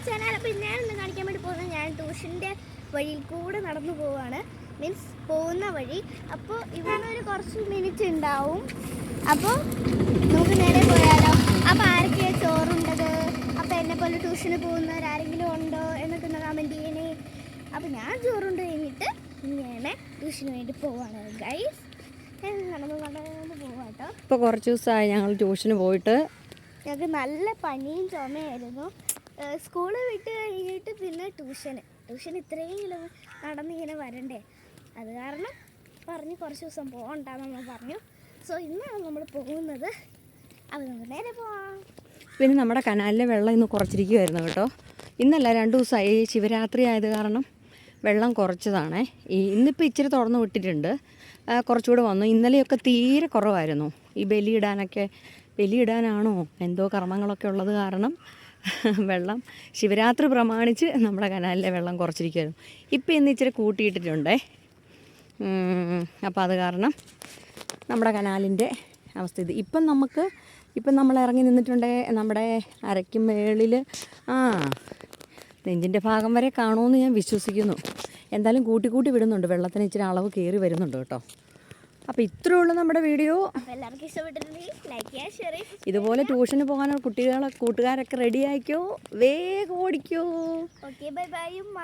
Channel. അപ്പോൾ ഞാനിന്ന് കാണിക്കാൻ വേണ്ടി പോകുന്നത് ഞാൻ ട്യൂഷൻ്റെ വഴിയിൽ കൂടെ നടന്നു പോവുകയാണ്. മീൻസ് പോകുന്ന വഴി. അപ്പോൾ ഇവിടുന്ന് ഒരു കുറച്ച് മിനിറ്റ് ഉണ്ടാവും. അപ്പോൾ നമുക്ക് നേരെ പോയാലോ. അപ്പോൾ ആരൊക്കെയാണ് ചോറുണ്ടത്? അപ്പോൾ എന്നെപ്പോലെ ട്യൂഷന് പോകുന്നവരാരെങ്കിലും ഉണ്ടോ എന്നൊക്കെ ഒന്ന് കമൻറ്റ് ചെയ്യണേ. അപ്പോൾ ഞാൻ ചോറുണ്ട് കഴിഞ്ഞിട്ട് ഇങ്ങനെ ട്യൂഷന് വേണ്ടി പോവാണ് ഗൈസ്. നടന്നു പോവാം കേട്ടോ. ഇപ്പോൾ കുറച്ച് ദിവസമായി ഞങ്ങൾ ട്യൂഷന് പോയിട്ട്. ഞങ്ങൾക്ക് നല്ല പനിയും ചുമയായിരുന്നു. സ്കൂള് വിട്ട് കഴിഞ്ഞിട്ട് പിന്നെ ട്യൂഷൻ ഇത്രയും നടന്നിങ്ങനെ വരണ്ടേ. അത് കാരണം പറഞ്ഞ് കുറച്ച് ദിവസം പോകണ്ടെന്ന് പറഞ്ഞു. സോ ഇന്നാണ് നമ്മൾ പോകുന്നത്. അപ്പോൾ നമുക്ക് നേരെ പോവാം. പിന്നെ നമ്മുടെ കനാലിലെ വെള്ളം ഇന്ന് കുറച്ചിരിക്കുമായിരുന്നു കേട്ടോ. ഇന്നല്ല 2 ദിവസമായി. ശിവരാത്രി ആയത് കാരണം വെള്ളം കുറച്ചതാണേ. ഇന്നിപ്പോൾ ഇച്ചിരി തുറന്നു വിട്ടിട്ടുണ്ട്. കുറച്ചുകൂടെ വന്നു. ഇന്നലെയൊക്കെ തീരെ കുറവായിരുന്നു. ഈ ബലിയിടാനാണോ എന്തോ കർമ്മങ്ങളൊക്കെ ഉള്ളത് കാരണം വെള്ളം ശിവരാത്രി പ്രമാണിച്ച് നമ്മുടെ കനാലിലെ വെള്ളം കുറച്ചിരിക്കുമായിരുന്നു. ഇപ്പം ഇന്ന് ഇച്ചിരി കൂട്ടിയിട്ടിട്ടുണ്ടേ. അപ്പോൾ അത് കാരണം നമ്മുടെ കനാലിൻ്റെ അവസ്ഥ ഇത്. ഇപ്പം നമ്മൾ ഇറങ്ങി നിന്നിട്ടുണ്ടേ നമ്മുടെ അരയ്ക്കും മേളിൽ നെഞ്ചിൻ്റെ ഭാഗം വരെ കാണുമെന്ന് ഞാൻ വിശ്വസിക്കുന്നു. എന്തായാലും കൂട്ടി വിടുന്നുണ്ട്. വെള്ളത്തിന് ഇച്ചിരി അളവ് കയറി വരുന്നുണ്ട് കേട്ടോ. അപ്പോൾ ഇത്രയേ ഉള്ളൂ നമ്മുടെ വീഡിയോ. എല്ലാവർക്കും ഇഷ്ടപ്പെട്ടിട്ടുണ്ടെങ്കിൽ ലൈക്ക് ചെയ്യുക, ഷെയർ ചെയ്യുക. ഇതുപോലെ ട്യൂഷന് പോകാനുള്ള കൂട്ടുകാരൊക്കെ റെഡി ആയിക്കോ, വേഗം ഓടിക്കോ. ഓക്കെ, ബൈ ബൈ ഉമ്മ.